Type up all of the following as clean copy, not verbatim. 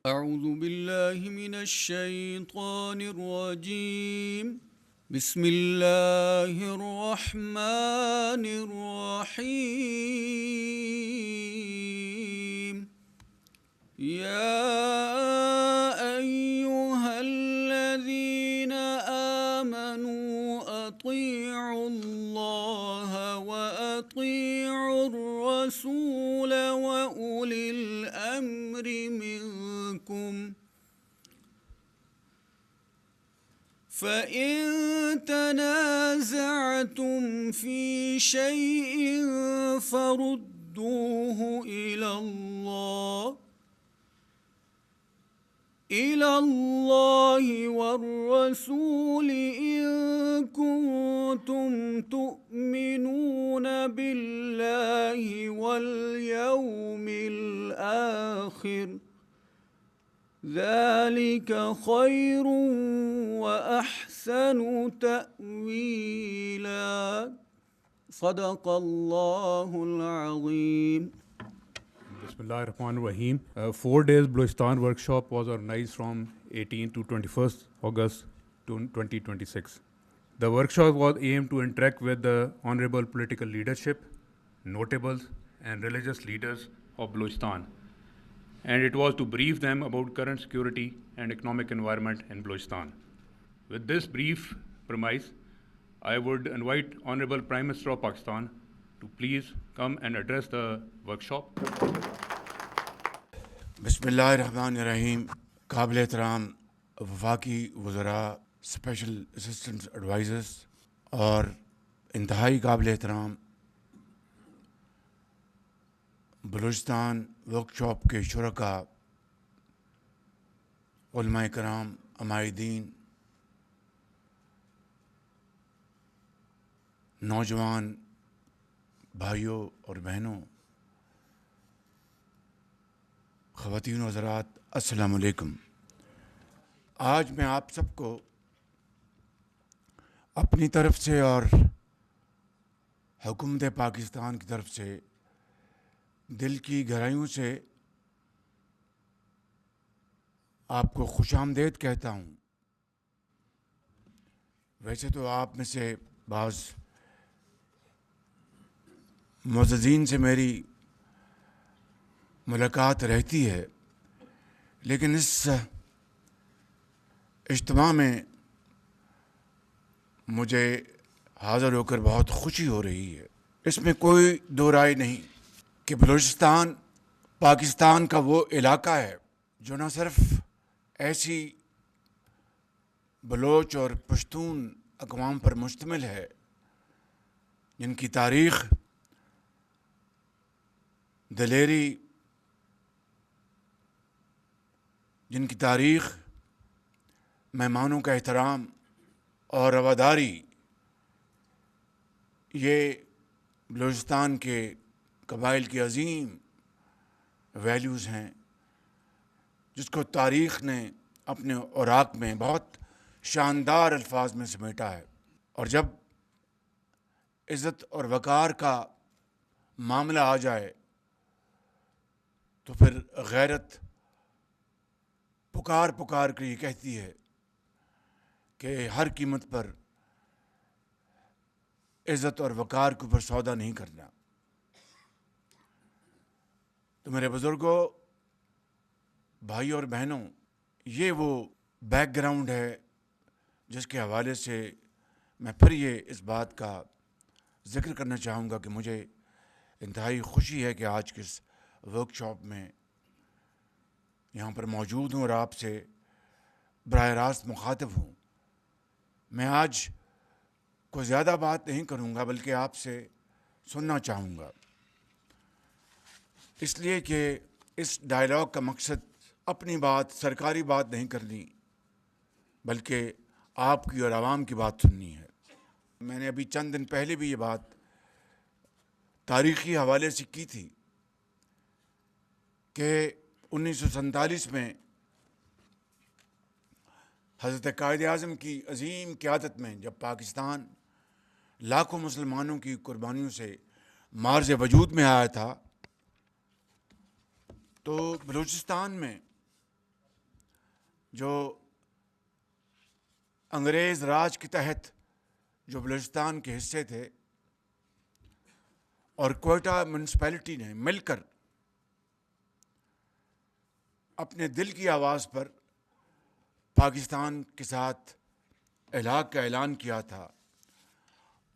أعوذ بالله من الشيطان الرجيم. بسم الله الرحمن الرحيم. يا أيها الذين آمنوا أطيعوا الله وأطيعوا الرسول وأولي الأمر منكم، فإن تنازعتم في شيء فردوه إلى الله والرسول إن كنتم تؤمنون بالله واليوم الآخر، ذلك خير وأحسن تأويلا. صدق الله العظيم. Bismillah ar-Rahman ar-Rahim. 4 days Balochistan workshop was organized from 18 to 21st August 2026. The workshop was aimed to interact with the honorable political leadership, notables and religious leaders of Balochistan, and it was to brief them about current security and economic environment in Balochistan. With this brief premise, I would invite Honorable Prime Minister of Pakistan to please come and address the workshop. بسم اللہ الرحمن الرحیم. قابل احترام وفاقی وزراء، special assistant advisers اور انتہائی قابل احترام بلوچستان ورکشاپ کے شرکاء، علماء کرام، عمائدین، نوجوان بھائیوں اور بہنوں، خواتین و حضرات، السلام علیکم. آج میں آپ سب کو اپنی طرف سے اور حکومت پاکستان کی طرف سے دل کی گہرائیوں سے آپ کو خوش آمدید کہتا ہوں. ویسے تو آپ میں سے بعض معززین سے میری ملاقات رہتی ہے، لیکن اس اجتماع میں مجھے حاضر ہو کر بہت خوشی ہو رہی ہے. اس میں کوئی دو رائے نہیں کہ بلوچستان پاکستان کا وہ علاقہ ہے جو نہ صرف ایسی بلوچ اور پشتون اقوام پر مشتمل ہے جن کی تاریخ دلیری، جن کی تاریخ مہمانوں کا احترام اور رواداری یہ بلوچستان کے قبائل کی عظیم ویلیوز ہیں، جس کو تاریخ نے اپنے اوراق میں بہت شاندار الفاظ میں سمیٹا ہے. اور جب عزت اور وقار کا معاملہ آ جائے تو پھر غیرت پکار کر یہ کہتی ہے کہ ہر قیمت پر عزت اور وقار کے اوپر سودا نہیں کرنا. تو میرے بزرگوں، بھائیوں اور بہنوں، یہ وہ بیک گراؤنڈ ہے جس کے حوالے سے میں پھر اس بات کا ذکر کرنا چاہوں گا کہ مجھے انتہائی خوشی ہے کہ آج کے اس ورکشاپ میں یہاں پر موجود ہوں اور آپ سے براہ راست مخاطب ہوں. میں آج کوئی زیادہ بات نہیں کروں گا بلکہ آپ سے سننا چاہوں گا، اس لیے کہ اس ڈائلاگ کا مقصد اپنی بات، سرکاری بات نہیں کرنی بلکہ آپ کی اور عوام کی بات سننی ہے. میں نے ابھی چند دن پہلے بھی یہ بات تاریخی حوالے سے کی تھی کہ 1947 میں حضرت قائد اعظم کی عظیم قیادت میں جب پاکستان لاکھوں مسلمانوں کی قربانیوں سے مارز وجود میں آیا تھا، تو بلوچستان میں جو انگریز راج کے تحت جو بلوچستان کے حصے تھے اور کوئٹہ میونسپلٹی نے مل کر اپنے دل کی آواز پر پاکستان کے ساتھ الحاق کا اعلان کیا تھا،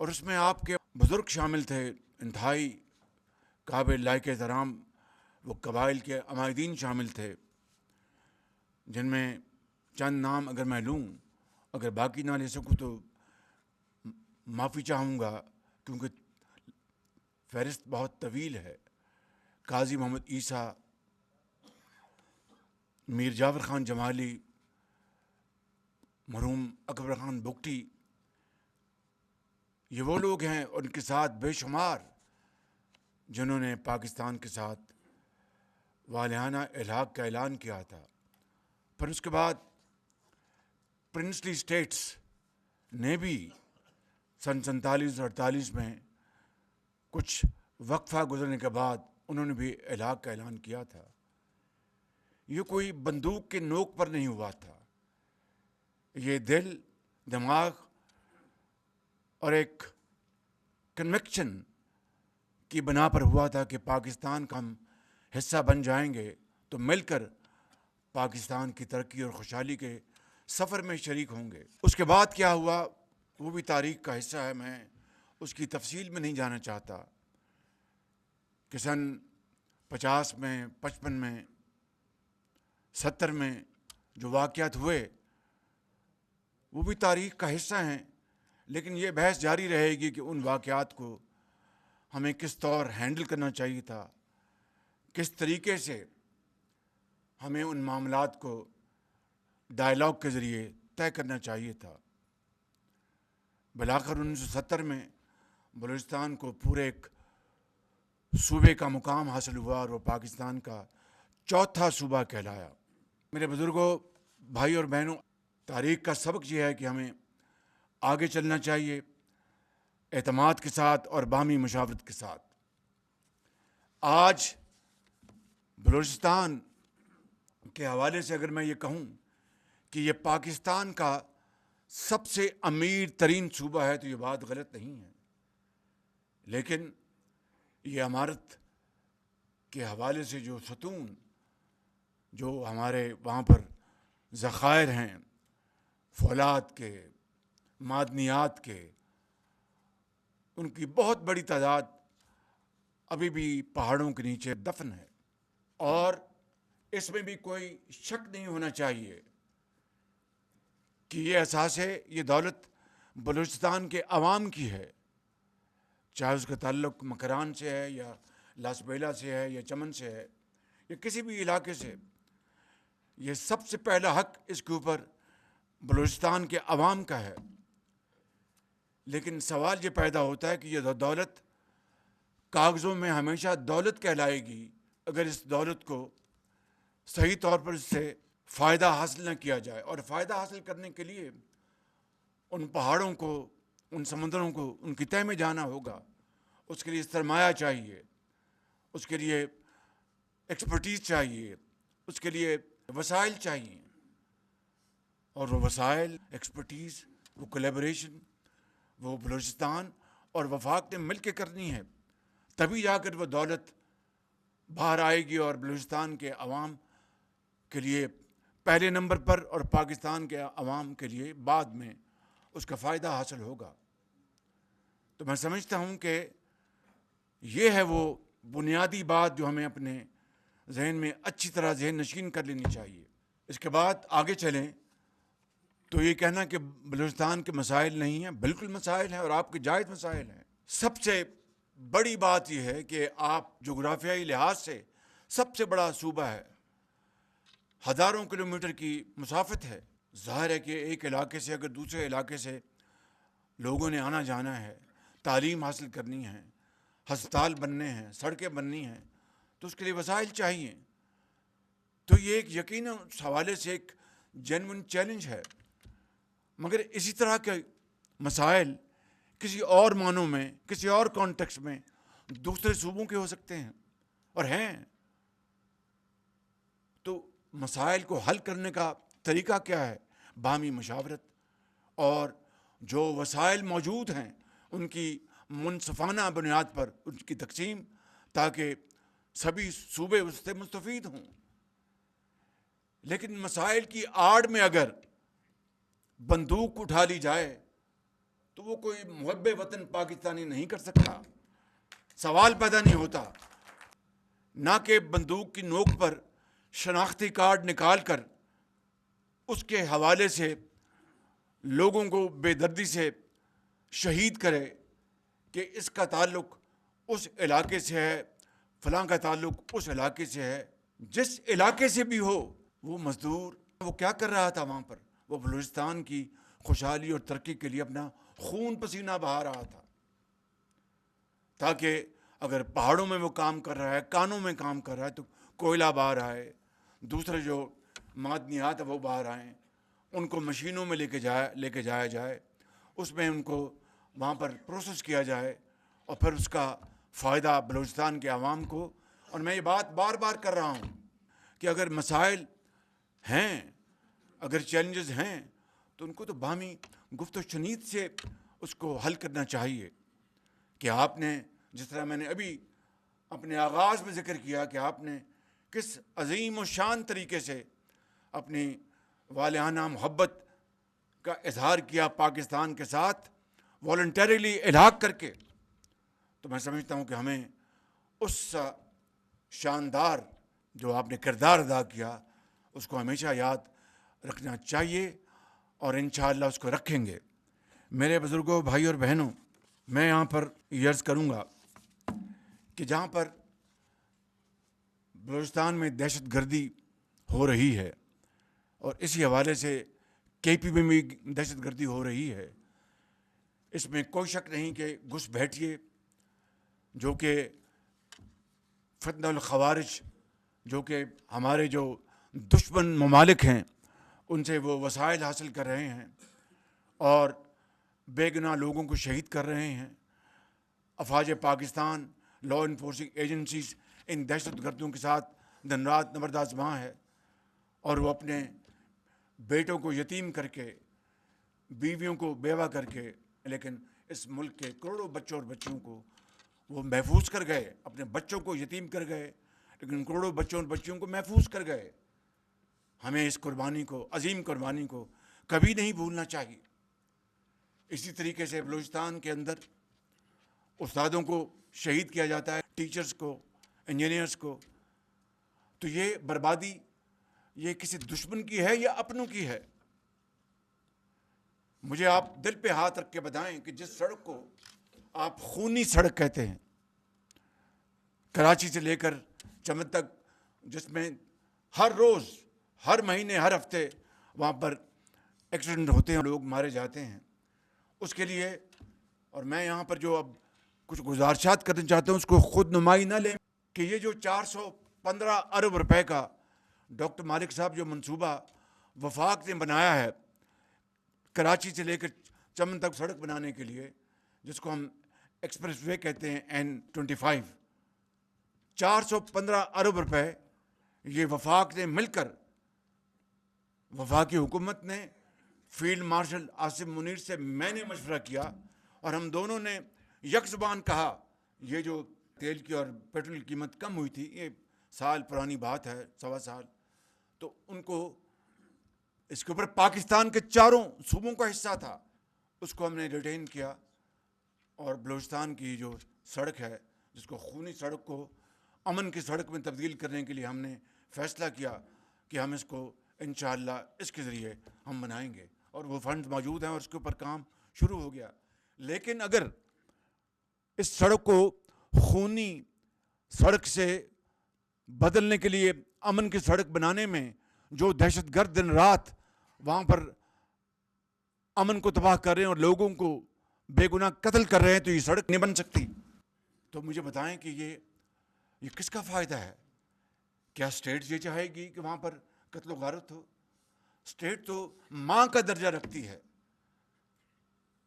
اور اس میں آپ کے بزرگ شامل تھے، انتہائی قابل لائق احترام وہ قبائل کے عمائدین شامل تھے، جن میں چند نام اگر میں لوں، اگر باقی نہ لے سکوں تو معافی چاہوں گا کیونکہ فہرست بہت طویل ہے۔ قاضی محمد عیسیٰ، میر جعفر خان جمالی، مرحوم اکبر خان بگٹی، یہ وہ لوگ ہیں، ان کے ساتھ بے شمار جنہوں نے پاکستان کے ساتھ والہانہ الحاق کا اعلان کیا تھا۔ پھر اس کے بعد پرنسلی اسٹیٹس نے بھی سن 47 اور 48 میں کچھ وقفہ گزرنے کے بعد انہوں نے بھی الحاق کا اعلان کیا تھا۔ یہ کوئی بندوق کے نوک پر نہیں ہوا تھا، یہ دل، دماغ اور ایک کنوکشن کی بنا پر ہوا تھا کہ پاکستان کا ہم حصہ بن جائیں گے تو مل کر پاکستان کی ترقی اور خوشحالی کے سفر میں شریک ہوں گے۔ اس کے بعد کیا ہوا وہ بھی تاریخ کا حصہ ہے، میں اس کی تفصیل میں نہیں جانا چاہتا کہ سن 50 میں، 55 میں، 70 میں جو واقعات ہوئے وہ بھی تاریخ کا حصہ ہیں، لیکن یہ بحث جاری رہے گی کہ ان واقعات کو ہمیں کس طور ہینڈل کرنا چاہیے تھا، کس طریقے سے ہمیں ان معاملات کو ڈائلاگ کے ذریعے طے کرنا چاہیے تھا۔ بلاخر 1970 میں بلوچستان کو پورے ایک صوبے کا مقام حاصل ہوا اور وہ پاکستان کا چوتھا صوبہ کہلایا۔ میرے بزرگوں، بھائی اور بہنوں، تاریخ کا سبق یہ ہے کہ ہمیں آگے چلنا چاہیے اعتماد کے ساتھ اور باہمی مشاورت کے ساتھ۔ آج بلوچستان کے حوالے سے اگر میں یہ کہوں کہ یہ پاکستان کا سب سے امیر ترین صوبہ ہے تو یہ بات غلط نہیں ہے، لیکن یہ عمارت کے حوالے سے جو ستون جو ہمارے وہاں پر ذخائر ہیں، فولاد کے، معدنیات کے، ان کی بہت بڑی تعداد ابھی بھی پہاڑوں کے نیچے دفن ہے، اور اس میں بھی کوئی شک نہیں ہونا چاہیے کہ یہ اثاثے، یہ دولت بلوچستان کے عوام کی ہے، چاہے اس کا تعلق مکران سے ہے یا لاس بیلا سے ہے یا چمن سے ہے یا کسی بھی علاقے سے۔ یہ سب سے پہلا حق اس کے اوپر بلوچستان کے عوام کا ہے، لیکن سوال یہ پیدا ہوتا ہے کہ یہ دولت کاغذوں میں ہمیشہ دولت کہلائے گی اگر اس دولت کو صحیح طور پر اس سے فائدہ حاصل نہ کیا جائے، اور فائدہ حاصل کرنے کے لیے ان پہاڑوں کو، ان سمندروں کو، ان کی تہہ میں جانا ہوگا، اس کے لیے سرمایہ چاہیے، اس کے لیے ایکسپرٹیز چاہیے، اس کے لیے وسائل چاہیے، اور وہ وسائل، ایکسپرٹیز، وہ کولیبریشن وہ بلوچستان اور وفاق نے مل کے کرنی ہے، تبھی جا کر وہ دولت باہر آئے گی اور بلوچستان کے عوام کے لیے پہلے نمبر پر اور پاکستان کے عوام کے لیے بعد میں اس کا فائدہ حاصل ہوگا۔ تو میں سمجھتا ہوں کہ یہ ہے وہ بنیادی بات جو ہمیں اپنے ذہن میں اچھی طرح ذہن نشین کر لینی چاہیے۔ اس کے بعد آگے چلیں تو یہ کہنا کہ بلوچستان کے مسائل نہیں ہیں، بالکل مسائل ہیں اور آپ کے جائز مسائل ہیں۔ سب سے بڑی بات یہ ہے کہ آپ جغرافیائی لحاظ سے سب سے بڑا صوبہ ہے، ہزاروں کلومیٹر کی مسافت ہے۔ ظاہر ہے کہ ایک علاقے سے اگر دوسرے علاقے سے لوگوں نے آنا جانا ہے، تعلیم حاصل کرنی ہے، ہسپتال بننے ہیں، سڑکیں بننی ہیں، تو اس کے لیے وسائل چاہیے۔ تو یہ ایک یقیناً اس حوالے سے ایک جینوئن چیلنج ہے، مگر اسی طرح کے مسائل کسی اور معنوں میں، کسی اور کانٹیکسٹ میں دوسرے صوبوں کے ہو سکتے ہیں اور ہیں۔ تو مسائل کو حل کرنے کا طریقہ کیا ہے؟ باہمی مشاورت اور جو وسائل موجود ہیں ان کی منصفانہ بنیاد پر ان کی تقسیم، تاکہ سبھی صوبے اس سے مستفید ہوں۔ لیکن مسائل کی آڑ میں اگر بندوق اٹھا لی جائے تو وہ کوئی محب وطن پاکستانی نہیں کر سکتا، سوال پیدا نہیں ہوتا۔ نہ کہ بندوق کی نوک پر شناختی کارڈ نکال کر اس کے حوالے سے لوگوں کو بے دردی سے شہید کرے کہ اس کا تعلق اس علاقے سے ہے، فلاں کا تعلق اس علاقے سے ہے۔ جس علاقے سے بھی ہو وہ مزدور وہ کیا کر رہا تھا وہاں پر؟ وہ بلوچستان کی خوشحالی اور ترقی کے لیے اپنا خون پسینہ بہا رہا تھا، تاکہ اگر پہاڑوں میں وہ کام کر رہا ہے، کانوں میں کام کر رہا ہے، تو کوئلہ باہر آئے، دوسرے جو معدنیات وہ باہر آئیں، ان کو مشینوں میں لے کے جایا جائے، اس میں ان کو وہاں پر پروسیس کیا جائے، اور پھر اس کا فائدہ بلوچستان کے عوام کو۔ اور میں یہ بات بار بار کر رہا ہوں کہ اگر مسائل ہیں، اگر چیلنجز ہیں، تو ان کو تو باہمی گفت و شنید سے اس کو حل کرنا چاہیے۔ کہ آپ نے جس طرح میں نے ابھی اپنے آغاز میں ذکر کیا کہ آپ نے کس عظیم و شان طریقے سے اپنی والہانہ محبت کا اظہار کیا پاکستان کے ساتھ والنٹریلی الحاق کر کے، تو میں سمجھتا ہوں کہ ہمیں اس شاندار جو آپ نے کردار ادا کیا اس کو ہمیشہ یاد رکھنا چاہیے، اور انشاءاللہ اس کو رکھیں گے۔ میرے بزرگوں، بھائی اور بہنوں، میں یہاں پر یہ عرض کروں گا کہ جہاں پر بلوچستان میں دہشت گردی ہو رہی ہے، اور اسی حوالے سے کے پی میں بھی دہشت گردی ہو رہی ہے، اس میں کوئی شک نہیں کہ گھس بیٹھیے جو کہ فتنہ الخوارج، جو کہ ہمارے جو دشمن ممالک ہیں ان سے وہ وسائل حاصل کر رہے ہیں اور بے گناہ لوگوں کو شہید کر رہے ہیں۔ افواج پاکستان، لا انفورسنگ ایجنسیز ان دہشت گردوں کے ساتھ دن رات نبرد آزماں ہے، اور وہ اپنے بیٹوں کو یتیم کر کے، بیویوں کو بیوہ کر کے، لیکن اس ملک کے کروڑوں بچوں اور بچیوں کو وہ محفوظ کر گئے، اپنے بچوں کو یتیم کر گئے، لیکن کروڑوں بچوں اور بچیوں کو محفوظ کر گئے۔ ہمیں اس قربانی کو، عظیم قربانی کو کبھی نہیں بھولنا چاہیے۔ اسی طریقے سے بلوچستان کے اندر استادوں کو شہید کیا جاتا ہے، ٹیچرز کو، انجینئرز کو، تو یہ بربادی یہ کسی دشمن کی ہے یا اپنوں کی ہے؟ مجھے آپ دل پہ ہاتھ رکھ کے بتائیں کہ جس سڑک کو آپ خونی سڑک کہتے ہیں، کراچی سے لے کر چمن تک، جس میں ہر روز، ہر مہینے، ہر ہفتے وہاں پر ایکسیڈنٹ ہوتے ہیں، لوگ مارے جاتے ہیں، اس کے لیے، اور میں یہاں پر جو اب کچھ گزارشات کرنا چاہتا ہوں اس کو خود نمائی نہ لیں کہ یہ جو 415 ارب روپے کا ڈاکٹر مالک صاحب جو منصوبہ وفاق نے بنایا ہے کراچی سے لے کر چمن تک سڑک بنانے کے لیے، جس کو ہم ایکسپریس وے کہتے ہیں N25، 415 ارب روپے یہ وفاق نے مل کر، وفاقی حکومت نے، فیلڈ مارشل عاصم منیر سے میں نے مشورہ کیا، اور ہم دونوں نے یک زبان کہا، یہ جو تیل کی اور پیٹرول کی قیمت کم ہوئی تھی، یہ سال پرانی بات ہے، 1.25 سال، تو ان کو اس کے اوپر پاکستان کے چاروں صوبوں کا حصہ تھا، اس کو ہم نے ریٹین کیا، اور بلوچستان کی جو سڑک ہے، جس کو خونی سڑک کو امن کی سڑک میں تبدیل کرنے کے لیے ہم نے فیصلہ کیا کہ ہم اس کو انشاءاللہ اس کے ذریعے ہم بنائیں گے، اور وہ فنڈ موجود ہیں اور اس کے اوپر کام شروع ہو گیا۔ لیکن اگر اس سڑک کو خونی سڑک سے بدلنے کے لیے، امن کی سڑک بنانے میں جو دہشت گرد دن رات وہاں پر امن کو تباہ کر رہے ہیں اور لوگوں کو بے گناہ قتل کر رہے ہیں، تو یہ سڑک نہیں بن سکتی۔ تو مجھے بتائیں کہ یہ کس کا فائدہ ہے؟ کیا اسٹیٹ یہ چاہے گی کہ وہاں پر قتل و غارت ہو؟ اسٹیٹ تو ماں کا درجہ رکھتی ہے،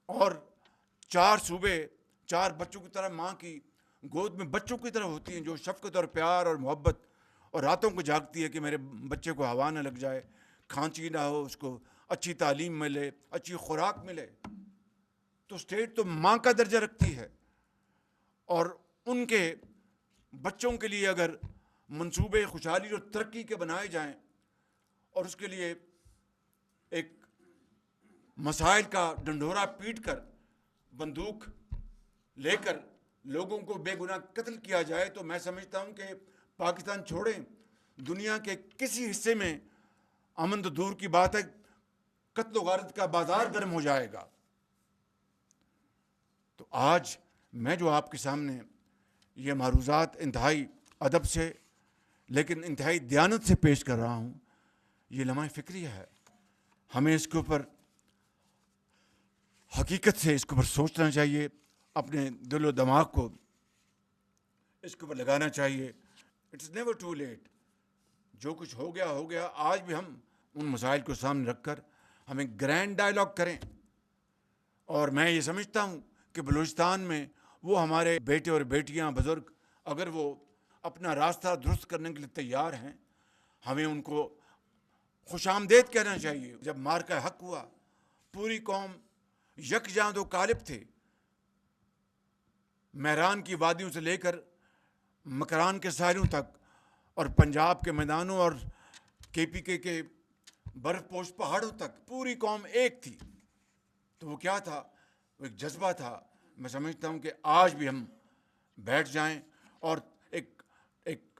اور 4 صوبے 4 بچوں کی طرح ماں کی گود میں بچوں کی طرح ہوتی ہیں، جو شفقت اور پیار اور محبت اور راتوں کو جاگتی ہے کہ میرے بچے کو ہوا نہ لگ جائے، کھانسی نہ ہو, اس کو اچھی تعلیم ملے, اچھی خوراک ملے. تو اسٹیٹ تو ماں کا درجہ رکھتی ہے, اور ان کے بچوں کے لیے اگر منصوبے خوشحالی اور ترقی کے بنائے جائیں, اور اس کے لیے ایک مسائل کا ڈنڈورا پیٹ کر, بندوق لے کر لوگوں کو بے گناہ قتل کیا جائے, تو میں سمجھتا ہوں کہ پاکستان چھوڑیں, دنیا کے کسی حصے میں امن تو دور کی بات ہے, قتل و غارت کا بازار گرم ہو جائے گا. تو آج میں جو آپ کے سامنے یہ معروضات انتہائی ادب سے لیکن انتہائی دیانت سے پیش کر رہا ہوں, یہ لمحہ فکری ہے. ہمیں اس کے اوپر حقیقت سے اس کے اوپر سوچنا چاہیے, اپنے دل و دماغ کو اس کے اوپر لگانا چاہیے. It's never too late. جو کچھ ہو گیا ہو گیا. آج بھی ہم ان مسائل کو سامنے رکھ کر ہمیں گرینڈ ڈائلاگ کریں. اور میں یہ سمجھتا ہوں کہ بلوچستان میں وہ ہمارے بیٹے اور بیٹیاں, بزرگ, اگر وہ اپنا راستہ درست کرنے کے لیے تیار ہیں, ہمیں ان کو خوش آمدید کہنا چاہیے. جب مارکہ حق ہوا, پوری قوم یکجاں و غالب تھے. میران کی وادیوں سے لے کر مکران کے ساحلوں تک, اور پنجاب کے میدانوں اور KPK کے برف پوش پہاڑوں تک پوری قوم ایک تھی. تو وہ کیا تھا؟ وہ ایک جذبہ تھا. میں سمجھتا ہوں کہ آج بھی ہم بیٹھ جائیں اور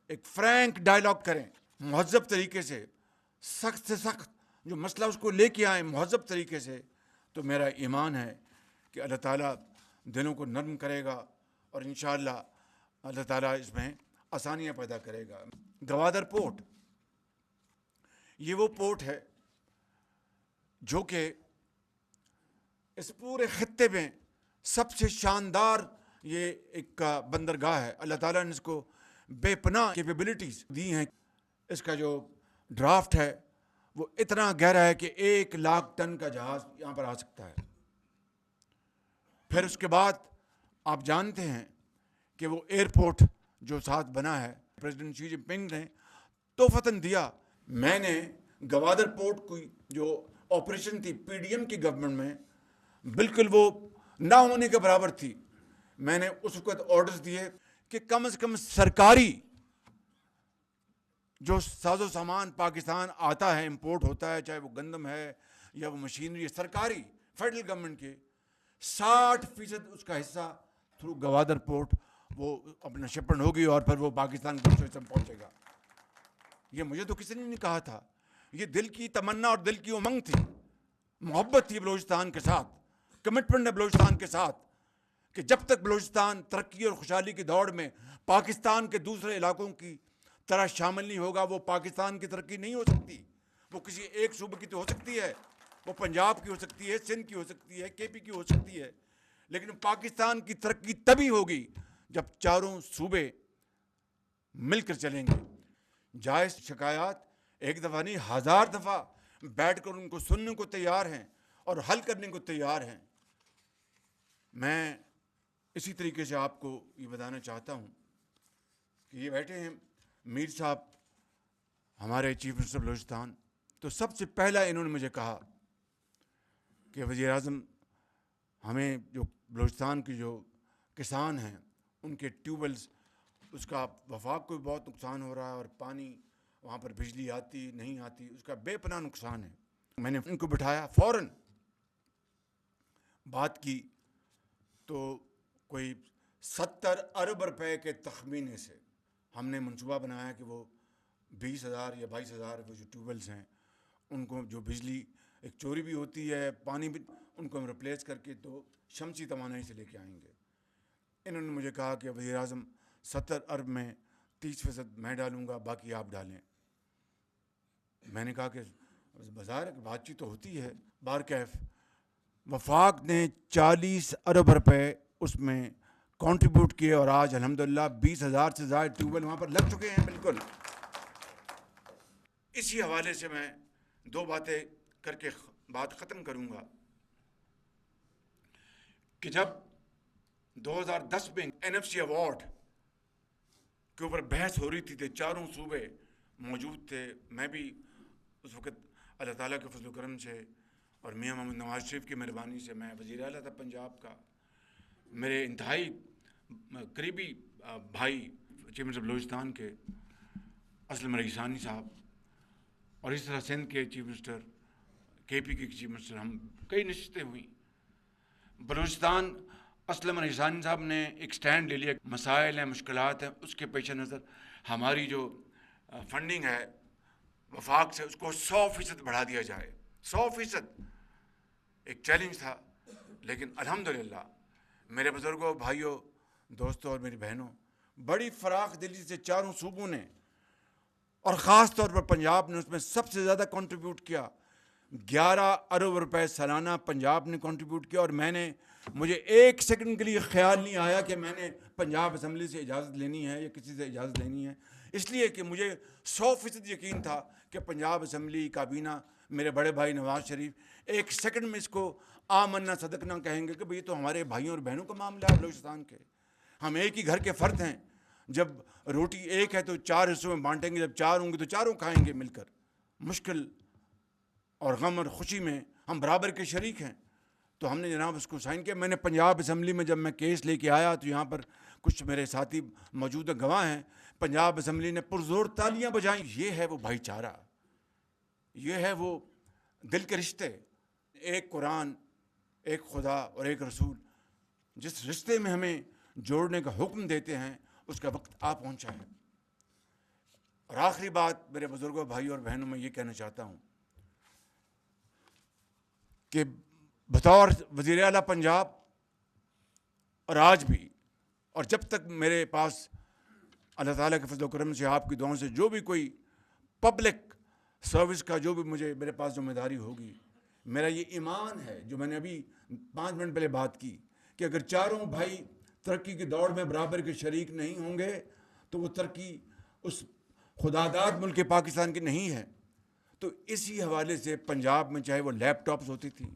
ایک فرینک ڈائلاگ کریں, مہذب طریقے سے, سخت سے سخت جو مسئلہ اس کو لے کے آئیں مہذب طریقے سے. تو میرا ایمان ہے کہ اللہ تعالیٰ دلوں کو نرم کرے گا, اور انشاءاللہ اللہ تعالیٰ اس میں آسانیاں پیدا کرے گا. گوادر پورٹ, یہ وہ پورٹ ہے جو کہ اس پورے خطے میں سب سے شاندار یہ ایک بندرگاہ ہے. اللہ تعالیٰ نے اس کو بے پناہ کیپیبلٹیز دی ہیں. اس کا جو ڈرافٹ ہے وہ اتنا گہرا ہے کہ 1,00,000 ٹن کا جہاز یہاں پر آ سکتا ہے. پھر اس کے بعد آپ جانتے ہیں کہ وہ ایئرپورٹ جو ساتھ بنا ہے, پریزیڈنٹ شی جن پنگ نے تحفتاً دیا. میں نے گوادر پورٹ کی جو آپریشن تھی PDM کی گورنمنٹ میں, بالکل وہ نہ ہونے کے برابر تھی. میں نے اس وقت آرڈرز دیے کہ کم از کم سرکاری جو ساز و سامان پاکستان آتا ہے, امپورٹ ہوتا ہے, چاہے وہ گندم ہے یا وہ مشینری, سرکاری فیڈرل گورنمنٹ کے 60% اس کا حصہ تھرو گوادر پورٹ وہ اپنا شپمنٹ ہوگی, اور پھر وہ پاکستان کو پہنچے گا. یہ مجھے تو کسی نے نہیں کہا تھا, یہ دل کی تمنا اور دل کی امنگ تھی, محبت تھی بلوچستان کے ساتھ, کمٹمنٹ ہے بلوچستان کے ساتھ, کہ جب تک بلوچستان ترقی اور خوشحالی کی دوڑ میں پاکستان کے دوسرے علاقوں کی طرح شامل نہیں ہوگا, وہ پاکستان کی ترقی نہیں ہو سکتی. وہ کسی ایک صوبے کی تو ہو سکتی ہے, وہ پنجاب کی ہو سکتی ہے, سندھ کی ہو سکتی ہے, KP کی ہو سکتی ہے, لیکن پاکستان کی ترقی تبھی ہوگی جب چاروں صوبے مل کر چلیں گے. جائز شکایات ایک دفعہ نہیں 1000 دفعہ بیٹھ کر ان کو سننے کو تیار ہیں اور حل کرنے کو تیار ہیں. میں اسی طریقے سے آپ کو یہ بتانا چاہتا ہوں کہ یہ بیٹھے ہیں میر صاحب, ہمارے چیف منسٹر بلوچستان. تو سب سے پہلا انہوں نے مجھے کہا کہ وزیر اعظم, ہمیں جو بلوچستان کی جو کسان ہیں ان کے ٹیوب ویلز, اس کا وفاق کو بھی بہت نقصان ہو رہا ہے, اور پانی وہاں پر بجلی آتی نہیں آتی, اس کا بے پناہ نقصان ہے. میں نے ان کو بٹھایا, فوراً بات کی, تو کوئی 70 ارب روپے کے تخمینے سے ہم نے منصوبہ بنایا کہ وہ 20,000 یا 22,000 وہ جو ٹیوب ویلز ہیں ان کو جو بجلی ایک چوری بھی ہوتی ہے, پانی بھی, ان کو ہم ریپلیس کر کے تو شمسی توانائی سے لے کے آئیں گے. انہوں نے مجھے کہا کہ وزیر اعظم 70 ارب میں 30% میں ڈالوں گا, باقی آپ ڈالیں. میں نے کہا کہ بظاہر بات چیت تو ہوتی ہے. بارکیف وفاق نے 40 ارب روپے اس میں کنٹریبیوٹ کیے, اور آج الحمدللہ 20,000 سے زائد ٹیوب ویل وہاں پر لگ چکے ہیں. بالکل اسی حوالے سے میں 2 باتیں کر کے بات ختم کروں گا کہ جب 2010 میں NFC ایوارڈ کے اوپر بحث ہو رہی تھی, چاروں صوبے موجود تھے, میں بھی اس وقت اللہ تعالیٰ کے فضل و کرم سے اور میاں محمد نواز شریف کی مہربانی سے میں وزیر اعلیٰ تھا پنجاب کا. میرے انتہائی قریبی بھائی چیف منسٹر بلوچستان کے اسلم رئیسانی صاحب، اور اس طرح سندھ کے چیف منسٹر، کے پی کے چیف منسٹر، ہم کئی نشستیں ہوئیں. بلوچستان اسلم رئیسانی صاحب نے ایک سٹینڈ لے لیا، مسائل ہیں، مشکلات ہیں، اس کے پیش نظر ہماری جو فنڈنگ ہے وفاق سے اس کو 100% بڑھا دیا جائے. 100% ایک چیلنج تھا، لیکن الحمدللہ میرے بزرگوں، بھائیوں، دوستوں اور میری بہنوں، بڑی فراخ دلی سے چاروں صوبوں نے اور خاص طور پر پنجاب نے اس میں سب سے زیادہ کنٹریبیوٹ کیا. 11 ارب روپے سالانہ پنجاب نے کنٹریبیوٹ کیا، اور مجھے ایک سیکنڈ کے لیے خیال نہیں آیا کہ میں نے پنجاب اسمبلی سے اجازت لینی ہے یا کسی سے اجازت لینی ہے، اس لیے کہ مجھے 100% یقین تھا کہ پنجاب اسمبلی کابینہ، میرے بڑے بھائی نواز شریف ایک سیکنڈ میں اس کو آمنا صدقنا کہیں گے کہ بھئی یہ تو ہمارے بھائیوں اور بہنوں کا معاملہ ہے بلوچستان کے، ہم ایک ہی گھر کے فرد ہیں. جب روٹی ایک ہے تو 4 حصوں میں بانٹیں گے، جب 4 ہوں گے تو چاروں کھائیں گے مل کر. مشکل اور غم اور خوشی میں ہم برابر کے شریک ہیں. تو ہم نے جناب اس کو سائن کیا. میں نے پنجاب اسمبلی میں جب میں کیس لے کے آیا تو یہاں پر کچھ میرے ساتھی موجودہ گواہ ہیں، پنجاب اسمبلی نے پرزور تالیاں بجائیں. یہ ہے وہ بھائی چارہ، یہ ہے وہ دل کے رشتے. ایک قرآن، ایک خدا اور ایک رسول جس رشتے میں ہمیں جوڑنے کا حکم دیتے ہیں، اس کا وقت آ پہنچا ہے. اور آخری بات میرے بزرگوں، بھائیوں اور بہنوں، میں یہ کہنا چاہتا ہوں کہ بطور وزیر اعلیٰ پنجاب، اور آج بھی، اور جب تک میرے پاس اللہ تعالیٰ کے فضل و کرم سے، آپ کی دعاؤں سے جو بھی کوئی پبلک سروس کا جو بھی میرے پاس ذمہ داری ہوگی، میرا یہ ایمان ہے جو میں نے ابھی 5 منٹ پہلے بات کی کہ اگر چاروں بھائی ترقی کی دوڑ میں برابر کے شریک نہیں ہوں گے تو وہ ترقی اس خداداد ملک پاکستان کی نہیں ہے. تو اسی حوالے سے پنجاب میں چاہے وہ لیپ ٹاپس ہوتی تھیں،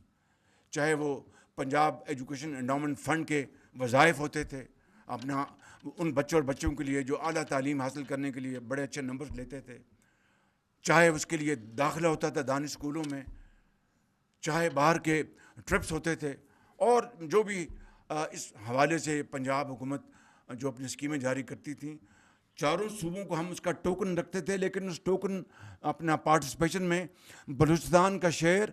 چاہے وہ پنجاب ایجوکیشن انڈاؤمنٹ فنڈ کے وظائف ہوتے تھے اپنا ان بچوں اور بچوں کے لیے جو اعلیٰ تعلیم حاصل کرنے کے لیے بڑے اچھے نمبرز لیتے تھے، چاہے اس کے لیے داخلہ ہوتا تھا دانش اسکولوں میں، چاہے باہر کے ٹرپس ہوتے تھے، اور جو بھی اس حوالے سے پنجاب حکومت جو اپنی اسکیمیں جاری کرتی تھیں، چاروں صوبوں کو ہم اس کا ٹوکن رکھتے تھے. لیکن اس ٹوکن اپنا پارٹیسپیشن میں بلوچستان کا شیئر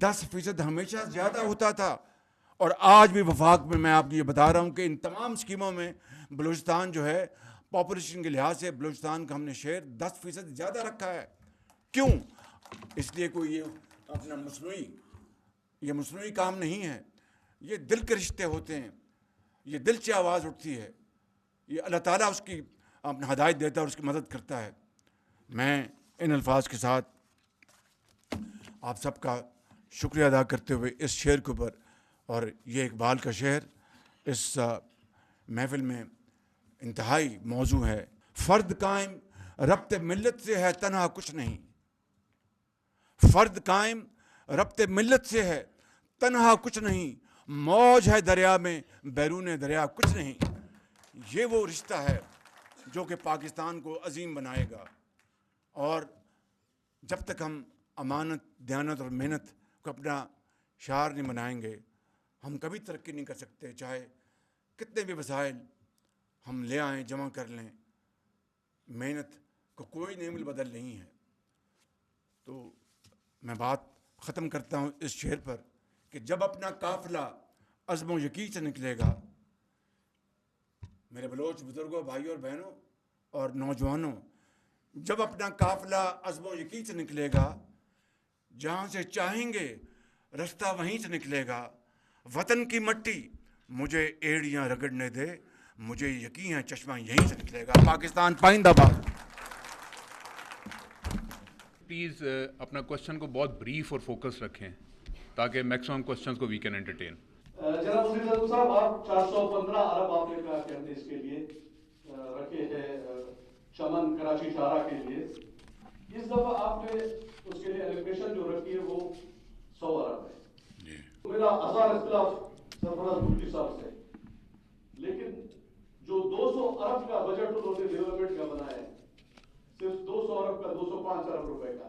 10% ہمیشہ زیادہ ہوتا تھا. اور آج بھی وفاق میں آپ کو یہ بتا رہا ہوں کہ ان تمام اسکیموں میں بلوچستان جو ہے پاپولیشن کے لحاظ سے بلوچستان کا ہم نے شیئر 10% زیادہ رکھا ہے. کیوں؟ اس لیے کوئی یہ اپنا مصنوعی کام نہیں ہے، یہ دل کے رشتے ہوتے ہیں، یہ دل سے آواز اٹھتی ہے، یہ اللہ تعالیٰ اس کی اپنا ہدایت دیتا ہے اور اس کی مدد کرتا ہے. میں ان الفاظ کے ساتھ آپ سب کا شکریہ ادا کرتے ہوئے اس شعر کے اوپر، اور یہ اقبال کا شعر اس محفل میں انتہائی موضوع ہے. فرد قائم ربط ملت سے ہے تنہا کچھ نہیں، فرد قائم ربط ملت سے ہے تنہا کچھ نہیں، موج ہے دریا میں بیرون دریا کچھ نہیں. یہ وہ رشتہ ہے جو کہ پاکستان کو عظیم بنائے گا. اور جب تک ہم امانت، دیانت اور محنت کو اپنا شعار نہیں بنائیں گے، ہم کبھی ترقی نہیں کر سکتے. چاہے کتنے بھی وسائل ہم لے آئیں، جمع کر لیں، محنت کو کوئی نعمت بدل نہیں ہے. تو میں بات ختم کرتا ہوں اس شعر پر کہ جب اپنا قافلہ عزم و یقین سے نکلے گا، میرے بلوچ بزرگوں، بھائیوں اور بہنوں اور نوجوانوں، جب اپنا قافلہ عزم و یقین سے نکلے گا، جہاں سے چاہیں گے رستہ وہیں سے نکلے گا. وطن کی مٹی مجھے ایڑیاں رگڑنے دے، مجھے یقین ہے چشمہ یہیں سے نکلے گا. پاکستان پائندہ باد. پلیز اپنا کوشچن کو بہت بریف اور فوکس رکھیں تاکہ میکسیمم کوشچنس کو وی کین انٹرٹین. جناب وزیر اعظم صاحب، آپ 415 ارب آپ نے کہا کہ ہم نے اس کے لیے رکھے ہیں چمن کراچی شاہراہ کے لیے. اس دفعہ آپ نے اس کے لیے ایلوکیشن جو رکھی ہے وہ 100 ارب ہے. میرا آسان اختلاف سرفراز مفتی صاحب سے، لیکن جو 200 ارب کا بجٹ انہوں نے ڈیولپمنٹ کا بنایا ہے، صرف 200 ارب کا 205 ارب روپے کا.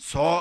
100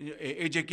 AJK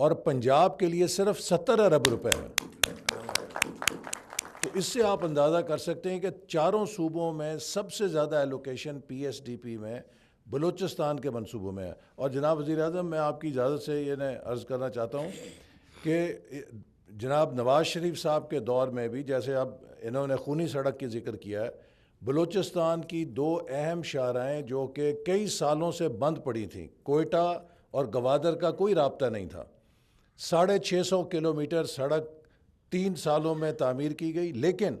اور پنجاب کے لیے صرف 70 ارب روپے ہے. تو اس سے آپ اندازہ کر سکتے ہیں کہ چاروں صوبوں میں سب سے زیادہ allocation P S D P میں بلوچستان کے منصوبوں میں ہے. اور جناب وزیر اعظم، میں آپ کی اجازت سے یہ عرض کرنا چاہتا ہوں کہ جناب نواز شریف صاحب کے دور میں بھی، جیسے اب انہوں نے خونی سڑک کی ذکر کیا ہے، بلوچستان کی 2 اہم شاہراہیں جو کہ کئی سالوں سے بند پڑی تھیں، کوئٹہ اور گوادر کا کوئی رابطہ نہیں تھا، 650 کلومیٹر سڑک 3 سالوں میں تعمیر کی گئی. لیکن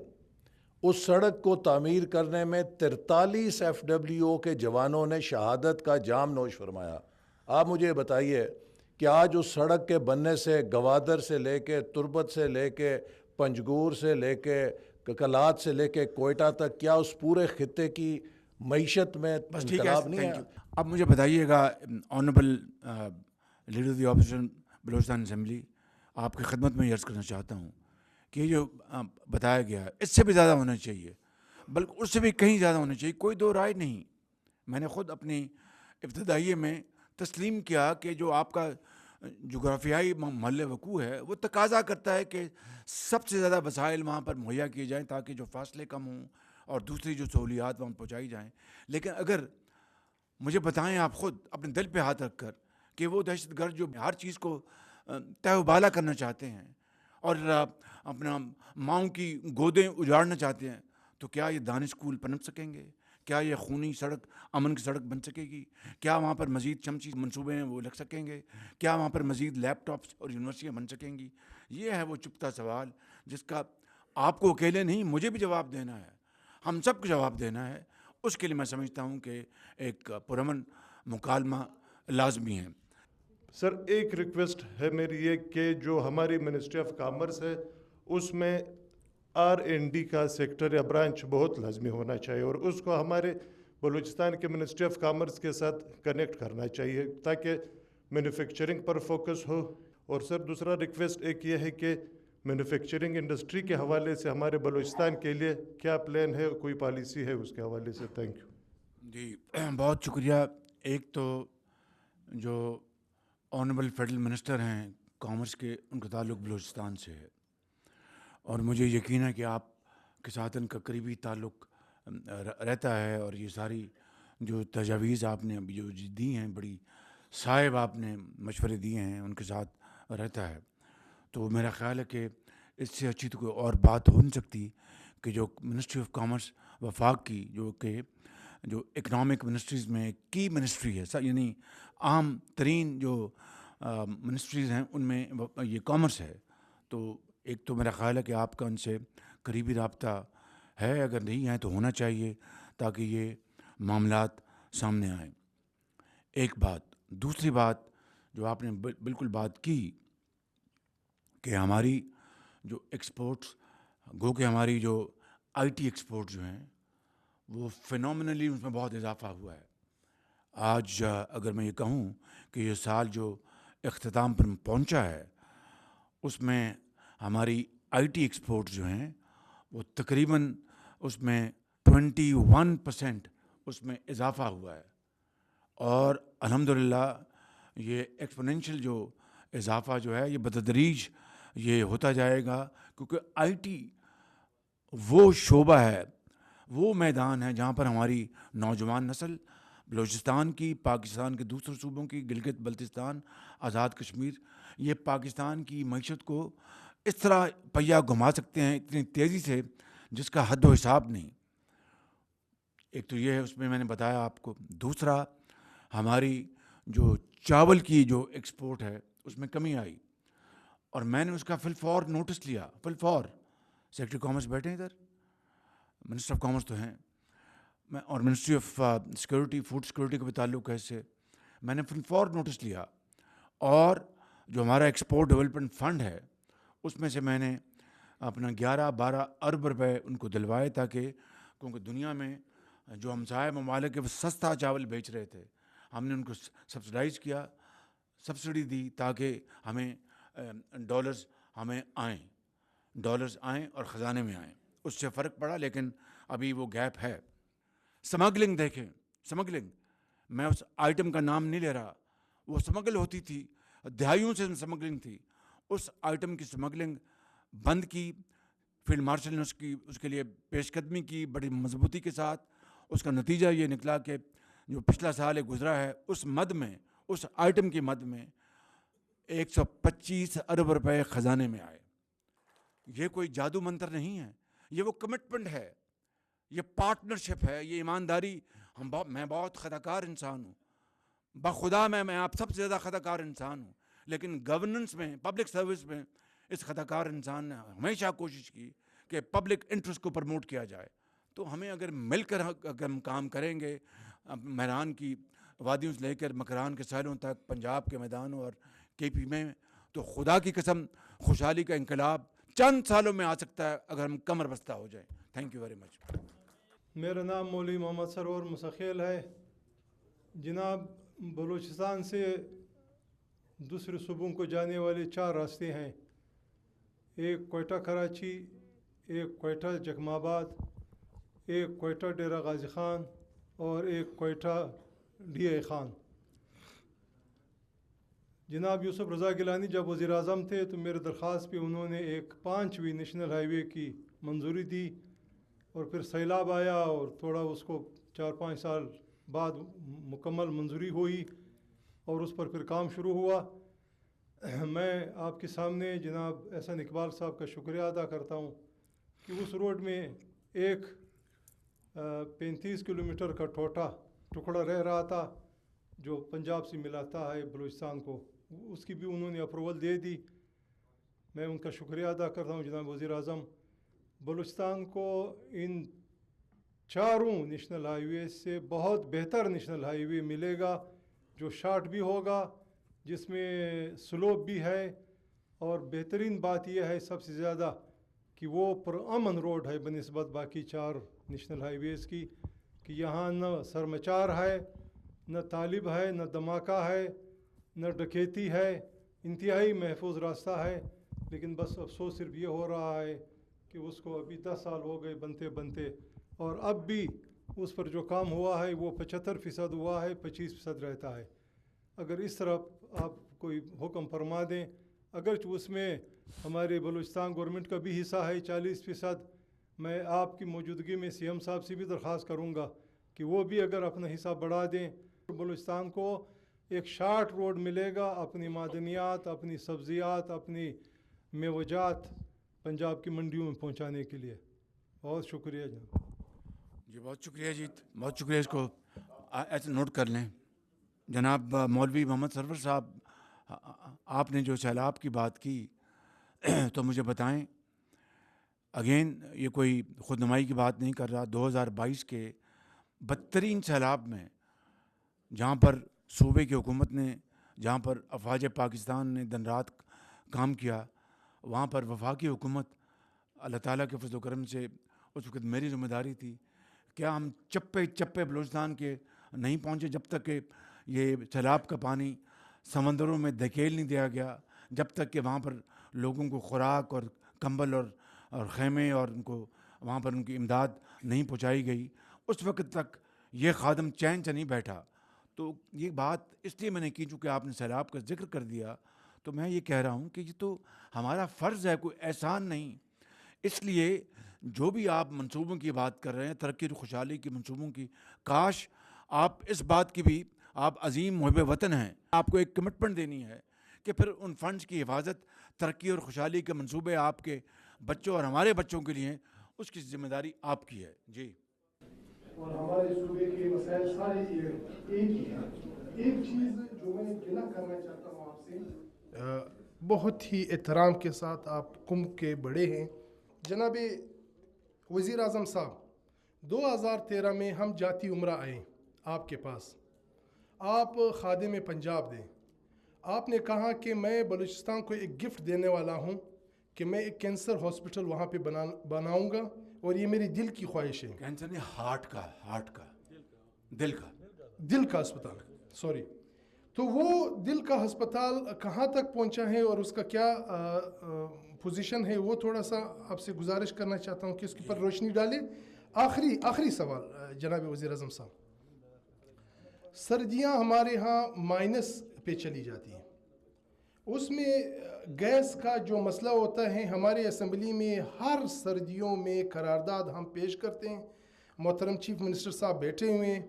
اس سڑک کو تعمیر کرنے میں 43 ایف ڈبلیو او کے جوانوں نے شہادت کا جام نوش فرمایا. آپ مجھے بتائیے کہ آج اس سڑک کے بننے سے گوادر سے لے کے تربت سے لے کے پنجگور سے لے کے کلات سے لے کے کوئٹہ تک، کیا اس پورے خطے کی معیشت میں انقلاب نہیں ہے؟ اب مجھے بتائیے گا honourable leader of the opposition Balochistan assembly, آپ کی خدمت میں عرض کرنا چاہتا ہوں کہ یہ جو بتایا گیا ہے اس سے بھی زیادہ ہونا چاہیے، بلکہ اس سے بھی کہیں زیادہ ہونا چاہیے، کوئی دو رائے نہیں. میں نے خود اپنی ابتدائیے میں تسلیم کیا کہ جو آپ کا جغرافیائی محل وقوع ہے وہ تقاضا کرتا ہے کہ سب سے زیادہ وسائل وہاں پر مہیا کیے جائیں تاکہ جو فاصلے کم ہوں اور دوسری جو سہولیات وہاں پہنچائی جائیں. لیکن اگر مجھے بتائیں آپ خود اپنے دل پہ ہاتھ رکھ کر کہ وہ دہشت گرد جو ہر چیز کو تہ و بالا کرنا چاہتے ہیں اور اپنا ماؤں کی گودیں اجاڑنا چاہتے ہیں، تو کیا یہ دانش اسکول پنپ سکیں گے؟ کیا یہ خونی سڑک امن کی سڑک بن سکے گی؟ کیا وہاں پر مزید چمچی منصوبے ہیں وہ لگ سکیں گے؟ کیا وہاں پر مزید لیپ ٹاپس اور یونیورسٹیاں بن سکیں گی؟ یہ ہے وہ چپتا سوال جس کا آپ کو اکیلے نہیں مجھے بھی جواب دینا ہے، ہم سب کو جواب دینا ہے. اس کے لیے میں سمجھتا ہوں کہ ایک پرامن مکالمہ لازمی ہے. سر ایک ریکویسٹ ہے میری یہ کہ جو ہماری منسٹری آف کامرس ہے اس میں R&D کا سیکٹر یا برانچ بہت لازمی ہونا چاہیے، اور اس کو ہمارے بلوچستان کے منسٹری آف کامرس کے ساتھ کنیکٹ کرنا چاہیے تاکہ مینوفیکچرنگ پر فوکس ہو. اور سر دوسرا ریکویسٹ ایک یہ ہے کہ مینوفیکچرنگ انڈسٹری کے حوالے سے ہمارے بلوچستان کے لیے کیا پلان ہے، کوئی پالیسی ہے اس کے حوالے سے؟ Thank you. جی بہت شکریہ. ایک تو جو آنریبل فیڈرل منسٹر ہیں کامرس کے، ان کا تعلق بلوچستان سے ہے، اور مجھے یقین ہے کہ آپ کے ساتھ ان کا قریبی تعلق رہتا ہے، اور یہ ساری جو تجاویز آپ نے ابھی جو دی ہیں، بڑی صاحب آپ نے مشورے دیے ہیں، ان کے ساتھ رہتا ہے. تو میرا خیال ہے کہ اس سے اچھی تو کوئی اور بات ہو نہیں سکتی کہ جو منسٹری آف کامرس وفاق کی، جو کہ جو اکنامک منسٹریز میں کی منسٹری ہے، یعنی عام ترین جو منسٹریز ہیں ان میں یہ کامرس ہے. تو ایک تو میرا خیال ہے کہ آپ کا ان سے قریبی رابطہ ہے، اگر نہیں ہے تو ہونا چاہیے تاکہ یہ معاملات سامنے آئیں. ایک بات. دوسری بات جو آپ نے بالکل بات کی کہ ہماری جو ایکسپورٹس، گو کہ ہماری جو آئی ٹی ایکسپورٹ جو ہیں وہ فینومینلی اس میں بہت اضافہ ہوا ہے. آج اگر میں یہ کہوں کہ یہ سال جو اختتام پر پہنچا ہے اس میں ہماری آئی ٹی ایکسپورٹ جو ہیں وہ تقریباً اس میں 21% اس میں اضافہ ہوا ہے، اور الحمدللہ یہ ایکسپوننشل جو اضافہ جو ہے یہ بتدریج یہ ہوتا جائے گا، کیونکہ آئی ٹی وہ شعبہ ہے، وہ میدان ہے جہاں پر ہماری نوجوان نسل بلوچستان کی، پاکستان کے دوسرے صوبوں کی، گلگت بلتستان، آزاد کشمیر، یہ پاکستان کی معیشت کو اس طرح پہیا گھما سکتے ہیں اتنی تیزی سے جس کا حد و حساب نہیں. ایک تو یہ ہے، اس میں میں نے بتایا آپ کو. دوسرا ہماری جو چاول کی جو ایکسپورٹ ہے اس میں کمی آئی، اور میں نے اس کا فی الفور نوٹس لیا. فی الفور سیکرٹری کامرس بیٹھے ہیں ادھر، منسٹر آف کامرس تو ہیں، میں اور ministry of security, food security کا بھی تعلق ہے اس سے. میں نے فی الفور نوٹس لیا، اور جو ہمارا ایکسپورٹ ڈیولپمنٹ فنڈ ہے اس میں سے میں نے اپنا 11-12 ارب روپے ان کو دلوائے، تاکہ کیونکہ دنیا میں جو ہمسائے ممالک وہ سستا چاول بیچ رہے تھے، ہم نے ان کو سبسڈائز کیا، سبسڈی دی تاکہ ہمیں ڈالرز ہمیں آئیں، ڈالرز آئیں اور خزانے میں آئیں. اس سے فرق پڑا، لیکن ابھی وہ گیپ ہے. سمگلنگ دیکھیں، سمگلنگ، میں اس آئٹم کا نام نہیں لے رہا، وہ سمگل ہوتی تھی دہائیوں سے اسمگلنگ تھی، اس آئٹم کی اسمگلنگ بند کی. فیلڈ مارشل نے اس کے لیے پیش قدمی کی بڑی مضبوطی کے ساتھ. اس کا نتیجہ یہ نکلا کہ جو پچھلا سال گزرا ہے اس مد میں، اس آئٹم کی مد میں 125 ارب روپے خزانے میں آئے. یہ کوئی جادو منتر نہیں ہے، یہ وہ کمٹمنٹ ہے، یہ پارٹنرشپ ہے، یہ ایمانداری. میں بہت خطاکار انسان ہوں، بخدا میں آپ سب سے زیادہ خطاکار انسان ہوں، لیکن گورننس میں، پبلک سروس میں اس خطاکار انسان نے ہمیشہ کوشش کی کہ پبلک انٹرسٹ کو پروموٹ کیا جائے. تو ہمیں اگر مل کر اگر ہم کام کریں گے، مہران کی وادیوں سے لے کر مکران کے ساحلوں تک، پنجاب کے میدانوں اور کے پی میں، تو خدا کی قسم خوشحالی کا انقلاب چند سالوں میں آ سکتا ہے اگر ہم کمر بستہ ہو جائیں. Thank you very much. میرا نام مولوی محمد سرور مسخیل ہے. جناب، بلوچستان سے دوسرے صوبوں کو جانے والے 4 راستے ہیں. ایک کوئٹہ کراچی، ایک کوئٹہ جکم آباد، ایک کوئٹہ ڈیرہ غازی خان اور ایک کوئٹہ ڈی اے خان. جناب یوسف رضا گیلانی جب وزیر اعظم تھے تو میرے درخواست پہ انہوں نے ایک 5ویں نیشنل ہائی وے کی منظوری دی، اور پھر سیلاب آیا اور تھوڑا اس کو 4-5 سال بعد مکمل منظوری ہوئی اور اس پر پھر کام شروع ہوا. میں آپ کے سامنے جناب احسن اقبال صاحب کا شکریہ ادا کرتا ہوں کہ اس روڈ میں ایک 35 کلومیٹر کا ٹکڑا رہ رہا تھا جو پنجاب سے ملاتا ہے بلوچستان کو، اس کی بھی انہوں نے اپروول دے دی. میں ان کا شکریہ ادا کرتا ہوں جناب وزیر اعظم. بلوچستان کو ان 4 نیشنل ہائی وے سے بہت بہتر نیشنل ہائی وے ملے گا جو شارٹ بھی ہوگا، جس میں سلوپ بھی ہے، اور بہترین بات یہ ہے سب سے زیادہ کہ وہ پرامن روڈ ہے بنسبت باقی 4 نیشنل ہائی ویز کی، کہ یہاں نہ سرمچار ہے، نہ طالب ہے، نہ دھماکہ ہے، نہ ڈکیتی ہے. انتہائی محفوظ راستہ ہے. لیکن بس افسوس صرف یہ ہو رہا ہے کہ اس کو ابھی 10 سال ہو گئے بنتے، اور اب بھی اس پر جو کام ہوا ہے وہ 75% ہوا ہے، 25% رہتا ہے. اگر اس طرح آپ کوئی حکم فرما دیں، اگرچہ اس میں ہمارے بلوچستان گورنمنٹ کا بھی حصہ ہے 40%، میں آپ کی موجودگی میں سی ایم صاحب سے بھی درخواست کروں گا کہ وہ بھی اگر اپنا حصہ بڑھا دیں. بلوچستان کو ایک شارٹ روڈ ملے گا اپنی معدنیات، اپنی سبزیات، اپنی میوجات پنجاب کی منڈیوں میں پہنچانے کے لیے. بہت شکریہ جناب. جی بہت شکریہ جی، بہت شکریہ. اس کو ایسے نوٹ کر لیں. جناب مولوی محمد سرور صاحب، آپ نے جو سیلاب کی بات کی تو مجھے بتائیں، اگین یہ کوئی خود نمائی کی بات نہیں کر رہا، 2022 کے بدترین سیلاب میں جہاں پر صوبے کی حکومت نے، جہاں پر افواج پاکستان نے دن رات کام کیا، وہاں پر وفاقی حکومت اللہ تعالیٰ کے فضل و کرم سے، اس وقت میری ذمہ داری تھی، کیا ہم چپے بلوچستان کے نہیں پہنچے جب تک کہ یہ سیلاب کا پانی سمندروں میں دھکیل نہیں دیا گیا، جب تک کہ وہاں پر لوگوں کو خوراک اور کمبل اور خیمے اور ان کو وہاں پر ان کی امداد نہیں پہنچائی گئی. اس وقت تک یہ خادم چین سے نہیں بیٹھا. تو یہ بات اس لیے میں نے کی چونکہ آپ نے سیلاب کا ذکر کر دیا، تو میں یہ کہہ رہا ہوں کہ یہ تو ہمارا فرض ہے، کوئی احسان نہیں. اس لیے جو بھی آپ منصوبوں کی بات کر رہے ہیں، ترقی اور خوشحالی کی منصوبوں کی، کاش آپ اس بات کی بھی، آپ عظیم محب وطن ہیں، آپ کو ایک کمٹمنٹ دینی ہے کہ پھر ان فنڈز کی حفاظت، ترقی اور خوشحالی کے منصوبے آپ کے بچوں اور ہمارے بچوں کے لیے، اس کی ذمہ داری آپ کی ہے. جی. اور ہمارے صوبے کے مسائل سارے ایک ہی ہیں. ایک چیز جو میں گلہ کرنا چاہتا ہوں آپ سے، بہت ہی احترام کے ساتھ، آپ کمب کے بڑے ہیں جناب وزیر اعظم صاحب. 2013 میں ہم جاتی عمرہ آئے آپ کے پاس، آپ خادم پنجاب دیں. آپ نے کہا کہ میں بلوچستان کو ایک گفٹ دینے والا ہوں کہ میں ایک کینسر ہاسپٹل وہاں پہ بناؤں گا، اور یہ میری دل کی خواہش ہے. کینسر نہیں، ہارٹ کا دل کا اسپتال، سوری. تو وہ دل کا ہسپتال کہاں تک پہنچا ہے اور اس کا کیا پوزیشن ہے، وہ تھوڑا سا آپ سے گزارش کرنا چاہتا ہوں کہ اس کے اوپر روشنی ڈالیں. آخری سوال جناب وزیر اعظم صاحب، سردیاں ہمارے ہاں مائنس پہ چلی جاتی ہیں. اس میں گیس کا جو مسئلہ ہوتا ہے ہمارے اسمبلی میں ہر سردیوں میں قرارداد ہم پیش کرتے ہیں. محترم چیف منسٹر صاحب بیٹھے ہوئے ہیں.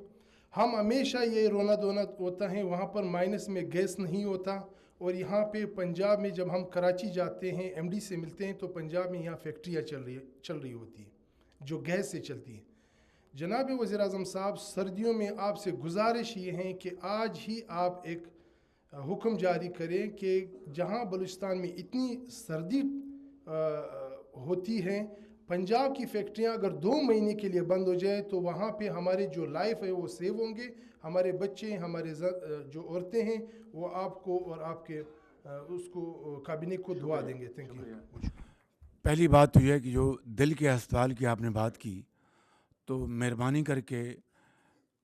ہم ہمیشہ یہ رونا دھونا ہوتا ہے وہاں پر مائنس میں گیس نہیں ہوتا. اور یہاں پہ پنجاب میں جب ہم کراچی جاتے ہیں ایم ڈی سے ملتے ہیں تو پنجاب میں یہاں فیکٹریاں چل رہی ہوتی ہیں جو گیس سے چلتی ہیں. جناب وزیر اعظم صاحب, سردیوں میں آپ سے گزارش یہ ہے کہ آج ہی آپ ایک حکم جاری کریں کہ جہاں بلوچستان میں اتنی سردی ہوتی ہے, پنجاب کی فیکٹریاں اگر 2 مہینے کے لیے بند ہو جائے تو وہاں پہ ہمارے جو لائف ہے وہ سیو ہوں گے. ہمارے بچے, ہمارے جو عورتیں ہیں وہ آپ کو اور آپ کے اس کو کابینہ کو دعا دیں گے. Thank you. پہلی بات تو یہ ہے کہ جو دل کے ہسپتال کی آپ نے بات کی, تو مہربانی کر کے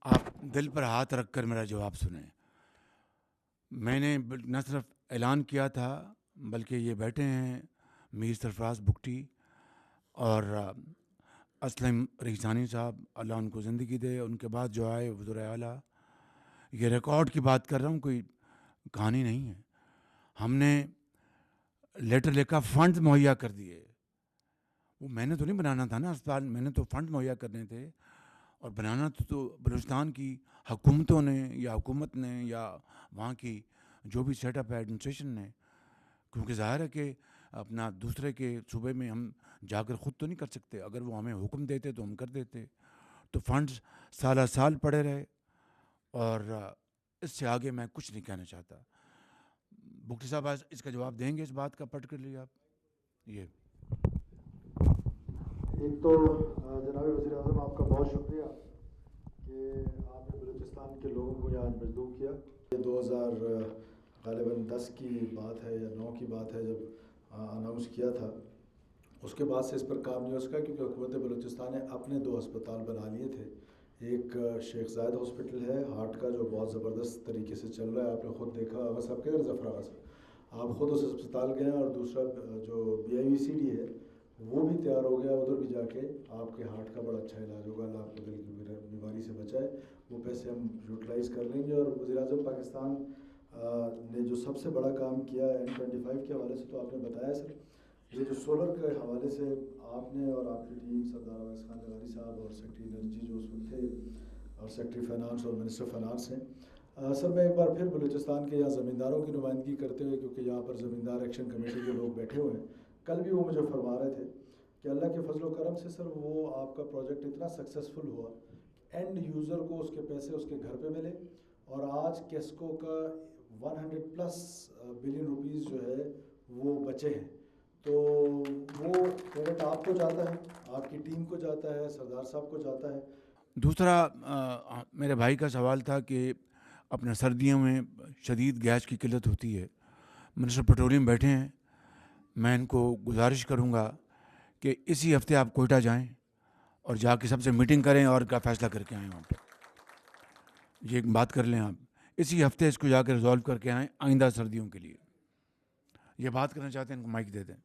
آپ دل پر ہاتھ رکھ کر میرا جواب سنیں. میں نے نہ صرف اعلان کیا تھا بلکہ یہ بیٹھے ہیں میر سرفراز بگٹی اور اسلم ریحسانی صاحب, اللہ ان کو زندگی دے. ان کے بعد جو آئے وزراء اعلیٰ, یہ ریکارڈ کی بات کر رہا ہوں, کوئی کہانی نہیں ہے. ہم نے لیٹر لکھا, فنڈ مہیا کر دیے. وہ میں نے تو نہیں بنانا تھا نا اسپتال, میں نے تو فنڈ مہیا کرنے تھے. اور بنانا تو بلوچستان کی حکومتوں نے یا حکومت نے یا وہاں کی جو بھی سیٹ اپ ہے ایڈمنسٹریشن نے, کیونکہ ظاہر ہے کہ اپنا دوسرے کے صوبے میں ہم جا کر خود تو نہیں کر سکتے. اگر وہ ہمیں حکم دیتے تو ہم کر دیتے. تو فنڈز سالہ سال پڑے رہے, اور اس سے آگے میں کچھ نہیں کہنا چاہتا. بگٹی صاحب اس کا جواب دیں گے اس بات کا پرٹیکولرلی آپ؟ یہ ایک تو جناب وزیر اعظم آپ کا بہت شکریہ کہ آپ نے بلوچستان کے لوگوں کو یہاں مجذوب کیا. یہ 2010 کی بات ہے یا 9 کی بات ہے جب اناؤنس کیا تھا. اس کے بعد سے اس پر کام نہیں ہو سکا کیونکہ حکومت بلوچستان نے اپنے 2 ہسپتال بنا لیے تھے. ایک شیخ زاید ہاسپٹل ہے ہارٹ کا جو بہت زبردست طریقے سے چل رہا ہے, آپ نے خود دیکھا. آغا صاحب کدھر ظفر آغا صاحب, آپ خود اس ہسپتال گئے ہیں. اور دوسرا جو BIVCD ہے وہ بھی تیار ہو گیا, ادھر بھی جا کے آپ کے ہارٹ کا بڑا اچھا علاج ہوگا. اللہ آپ کو دل کی بیماری سے بچائے. وہ پیسے ہم یوٹیلائز کر لیں گے. اور وزیر اعظم پاکستان نے جو سب سے بڑا کام کیا N25 کے حوالے سے تو آپ نے بتایا سر. یہ جو سولر کے حوالے سے آپ نے اور آپ کی ٹیم سردار اویس خان لغاری صاحب اور سیکرٹری انرجی جو اس وقت تھے اور سیکرٹری فائنانس اور منسٹر فائنانس ہیں. سر میں ایک بار پھر بلوچستان کے یہاں زمینداروں کی نمائندگی کرتے ہوئے, کیونکہ یہاں پر زمیندار ایکشن کمیٹی کے لوگ بیٹھے ہوئے ہیں, کل بھی وہ مجھے فرما رہے تھے کہ اللہ کے فضل و کرم سے سر وہ آپ کا پروجیکٹ اتنا سکسیزفل ہوا, اینڈ یوزر کو اس کے پیسے اس کے گھر پہ ملے. اور آج کیسکو کا 100+ بلین روپیز جو ہے وہ بچے ہیں. تو وہ کریڈٹ آپ کو جاتا ہے, آپ کی ٹیم کو جاتا ہے, سردار صاحب کو جاتا ہے. دوسرا میرے بھائی کا سوال تھا کہ اپنے سردیوں میں شدید گیس کی قلت ہوتی ہے. منسٹر پیٹرولیم بیٹھے ہیں, میں ان کو گزارش کروں گا کہ اسی ہفتے آپ کوئٹہ جائیں اور جا کے سب سے میٹنگ کریں اور کا فیصلہ کر کے آئیں وہاں پہ. یہ ایک بات کر لیں آپ, اسی ہفتے اس کو جا کے ریزالو کر کے آئیں آئندہ سردیوں کے لیے. یہ بات کرنا چاہتے ہیں, ان کو مائک دے دیں.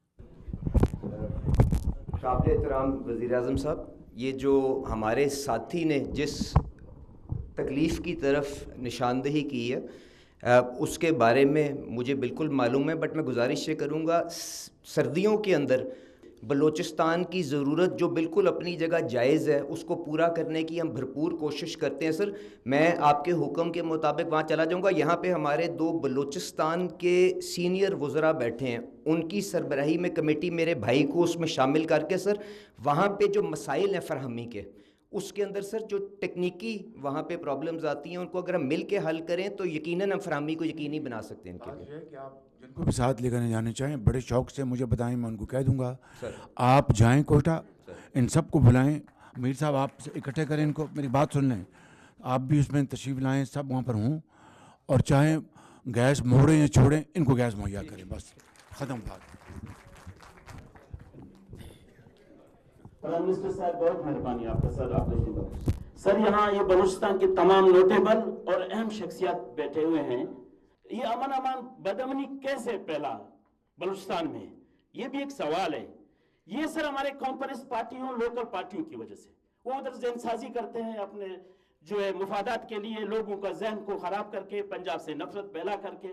قابل احترام وزیر اعظم صاحب, یہ جو ہمارے ساتھی نے جس تکلیف کی طرف نشاندہی کی ہے اس کے بارے میں مجھے بالکل معلوم ہے, بٹ میں گزارش یہ کروں گا سردیوں کے اندر بلوچستان کی ضرورت جو بالکل اپنی جگہ جائز ہے اس کو پورا کرنے کی ہم بھرپور کوشش کرتے ہیں. سر میں آپ کے حکم کے مطابق وہاں چلا جاؤں گا. یہاں پہ ہمارے 2 بلوچستان کے سینئر وزراء بیٹھے ہیں, ان کی سربراہی میں کمیٹی میرے بھائی کو اس میں شامل کر کے سر وہاں پہ جو مسائل ہیں فراہمی کے, اس کے اندر سر جو ٹیکنیکی وہاں پہ پرابلمز آتی ہیں ان کو اگر ہم مل کے حل کریں تو یقیناً ہم فراہمی کو یقینی بنا سکتے ہیں. ان کے لیے کہ آپ جن کو بھی ساتھ لے کر جانے چاہیں بڑے شوق سے مجھے بتائیں, میں ان کو کہہ دوں گا. آپ جائیں کوئٹہ, ان سب کو بلائیں. میر صاحب آپ اکٹھے کریں ان کو, میری بات سن لیں. آپ بھی اس میں تشریف لائیں, سب وہاں پر ہوں, اور چاہیں گیس موڑیں یا چھوڑیں ان کو گیس مہیا کریں. بس ختم بات. پرائم منسٹر صاحب بہت مہربانی آپ کا سر. آپ سر یہاں یہ بلوچستان کے تمام نوٹیبل اور اہم شخصیات بیٹھے ہوئے ہیں. یہ امان بدامنی کیسے پھیلا بلوچستان میں, یہ بھی ایک سوال ہے. یہ سر ہمارے کمپنسٹ پارٹیوں لوکل پارٹیوں کی وجہ سے وہ ادھر ذہن سازی کرتے ہیں اپنے جو ہے مفادات کے لیے, لوگوں کا ذہن کو خراب کر کے, پنجاب سے نفرت پھیلا کر کے